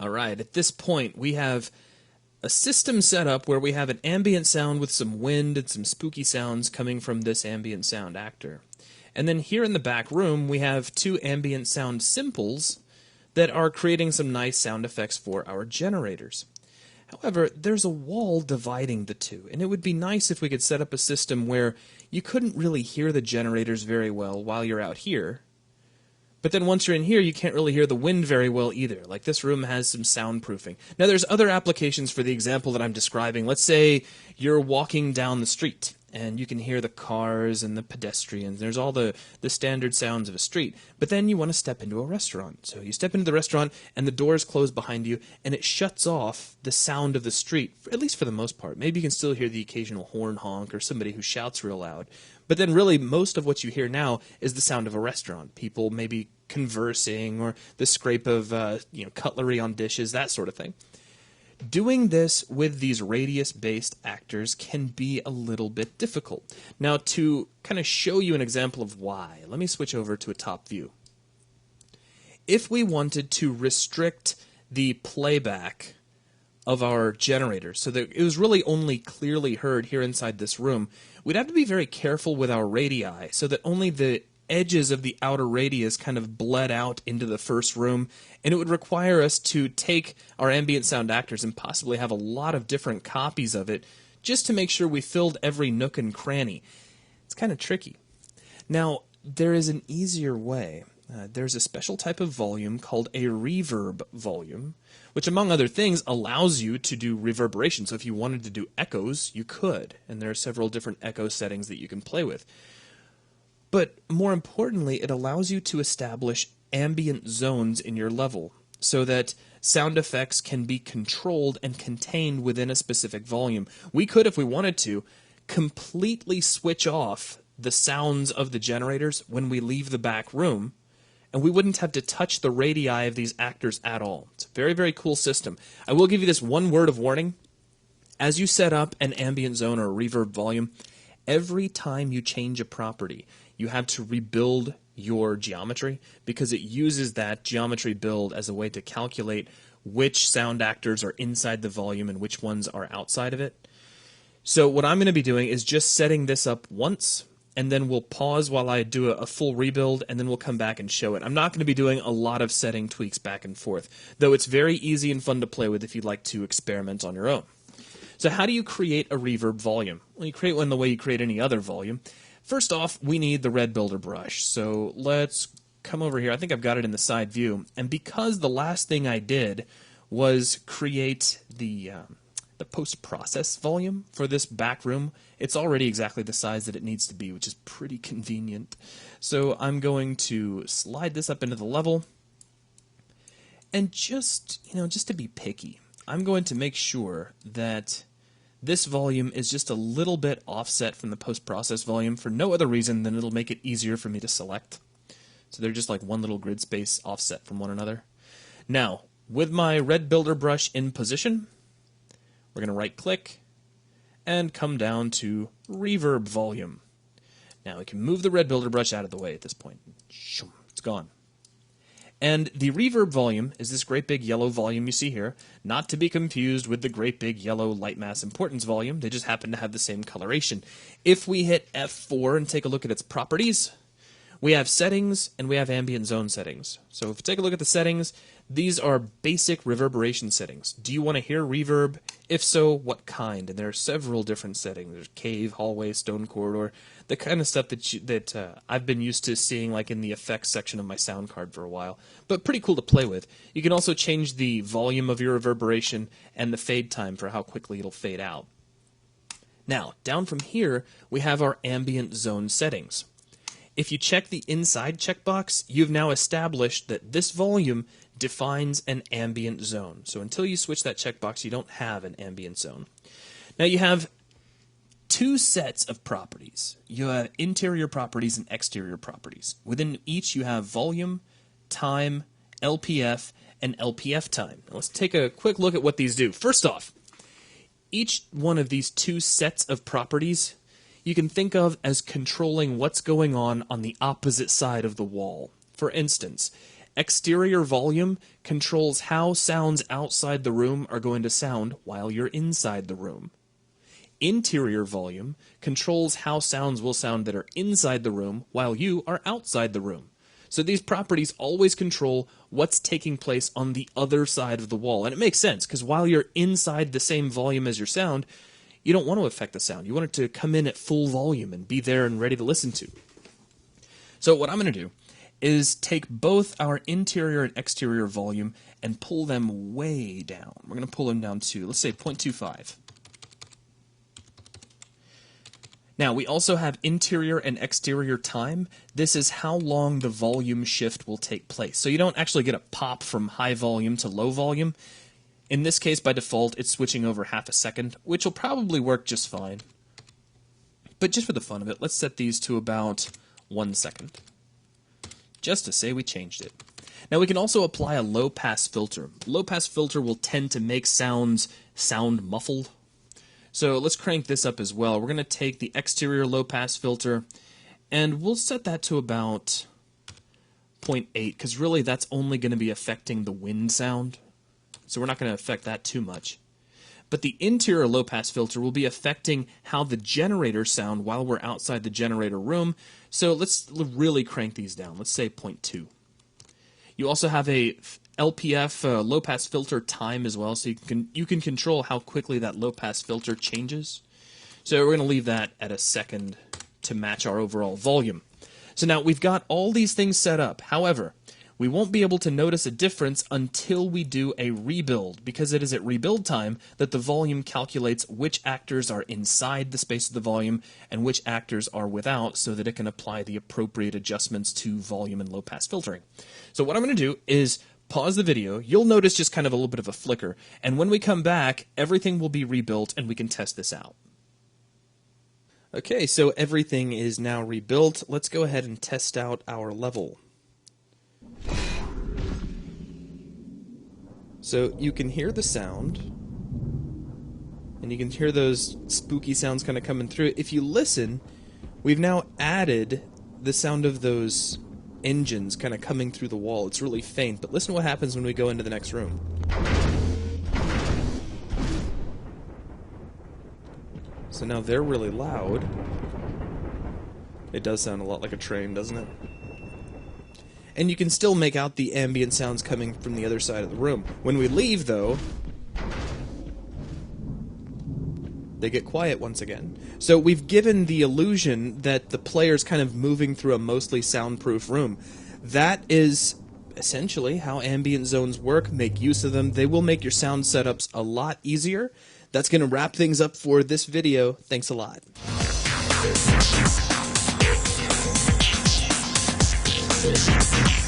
Alright, at this point we have a system set up where we have an ambient sound with some wind and some spooky sounds coming from this ambient sound actor. And then here in the back room we have two ambient sound simples that are creating some nice sound effects for our generators. However, there's a wall dividing the two, and it would be nice if we could set up a system where you couldn't really hear the generators very well while you're out here, but then once you're in here, you can't really hear the wind very well either. Like this room has some soundproofing. Now there's other applications for the example that I'm describing. Let's say you're walking down the street and you can hear the cars and the pedestrians. There's all the standard sounds of a street. But then you want to step into a restaurant. So you step into the restaurant and the doors close behind you and it shuts off the sound of the street, at least for the most part. Maybe you can still hear the occasional horn honk or somebody who shouts real loud. But then really most of what you hear now is the sound of a restaurant. People maybe conversing or the scrape of cutlery on dishes, that sort of thing. Doing this with these radius-based actors can be a little bit difficult. Now, to kind of show you an example of why, let me switch over to a top view. If we wanted to restrict the playback of our generator so that it was really only clearly heard here inside this room, we'd have to be very careful with our radii so that only the edges of the outer radius kind of bled out into the first room, and it would require us to take our ambient sound actors and possibly have a lot of different copies of it just to make sure we filled every nook and cranny. It's kind of tricky. Now, there is an easier way. There's a special type of volume called a reverb volume, which among other things allows you to do reverberation. So if you wanted to do echoes, you could, and there are several different echo settings that you can play with. But more importantly, it allows you to establish ambient zones in your level so that sound effects can be controlled and contained within a specific volume. We could, if we wanted to, completely switch off the sounds of the generators when we leave the back room, and we wouldn't have to touch the radii of these actors at all. It's a very, very cool system. I will give you this one word of warning. As you set up an ambient zone or a reverb volume, every time you change a property, you have to rebuild your geometry because it uses that geometry build as a way to calculate which sound actors are inside the volume and which ones are outside of it. So what I'm going to be doing is just setting this up once, and then we'll pause while I do a full rebuild, and then we'll come back and show it. I'm not going to be doing a lot of setting tweaks back and forth, though it's very easy and fun to play with if you'd like to experiment on your own. So how do you create a reverb volume? Well, you create one the way you create any other volume. First off, we need the red builder brush. So let's come over here. I think I've got it in the side view. And because the last thing I did was create the post-process volume for this back room, it's already exactly the size that it needs to be, which is pretty convenient. So I'm going to slide this up into the level. And just to be picky, I'm going to make sure that this volume is just a little bit offset from the post-process volume for no other reason than it'll make it easier for me to select. So they're just like one little grid space offset from one another. Now, with my red builder brush in position, we're going to right-click and come down to Reverb Volume. Now we can move the red builder brush out of the way at this point. It's gone. And the reverb volume is this great big yellow volume you see here, not to be confused with the great big yellow light mass importance volume. They just happen to have the same coloration. If we hit F4 and take a look at its properties, we have settings and we have ambient zone settings. So if you take a look at the settings, these are basic reverberation settings. Do you want to hear reverb? If so, what kind? And there are several different settings. There's cave, hallway, stone corridor, the kind of stuff that I've been used to seeing like in the effects section of my sound card for a while, but pretty cool to play with. You can also change the volume of your reverberation and the fade time for how quickly it'll fade out. Now, down from here, we have our ambient zone settings. If you check the inside checkbox, you've now established that this volume defines an ambient zone. So until you switch that checkbox, you don't have an ambient zone. Now you have two sets of properties. You have interior properties and exterior properties. Within each, you have volume, time, LPF, and LPF time. Now let's take a quick look at what these do. First off, each one of these two sets of properties you can think of as controlling what's going on the opposite side of the wall. For instance, exterior volume controls how sounds outside the room are going to sound while you're inside the room. Interior volume controls how sounds will sound that are inside the room while you are outside the room. So these properties always control what's taking place on the other side of the wall. And it makes sense, because while you're inside the same volume as your sound, you don't want to affect the sound. You want it to come in at full volume and be there and ready to listen to. So what I'm going to do is take both our interior and exterior volume and pull them way down. We're going to pull them down to, let's say, 0.25. Now, we also have interior and exterior time. This is how long the volume shift will take place. So you don't actually get a pop from high volume to low volume. In this case, by default, it's switching over half a second, which will probably work just fine. But just for the fun of it, let's set these to about 1 second, just to say we changed it. Now, we can also apply a low-pass filter. Low-pass filter will tend to make sounds sound muffled. So let's crank this up as well. We're going to take the exterior low-pass filter, and we'll set that to about 0.8, because really that's only going to be affecting the wind sound. So we're not going to affect that too much. But the interior low-pass filter will be affecting how the generators sound while we're outside the generator room. So let's really crank these down. Let's say 0.2. You also have a LPF low-pass filter time as well, so you can control how quickly that low-pass filter changes. So we're going to leave that at a second to match our overall volume. So now we've got all these things set up. However, we won't be able to notice a difference until we do a rebuild, because it is at rebuild time that the volume calculates which actors are inside the space of the volume and which actors are without, so that it can apply the appropriate adjustments to volume and low-pass filtering. So what I'm going to do is pause the video. You'll notice just kind of a little bit of a flicker, and when we come back, everything will be rebuilt and we can test this out. Okay, so everything is now rebuilt. Let's go ahead and test out our level. So you can hear the sound, and you can hear those spooky sounds kind of coming through. If you listen, we've now added the sound of those engines kind of coming through the wall. It's really faint, but listen to what happens when we go into the next room. So now they're really loud. It does sound a lot like a train, doesn't it? And you can still make out the ambient sounds coming from the other side of the room. When we leave, though, they get quiet once again. So we've given the illusion that the player's kind of moving through a mostly soundproof room. That is essentially how ambient zones work. Make use of them. They will make your sound setups a lot easier. That's going to wrap things up for this video. Thanks a lot. We'll be right back.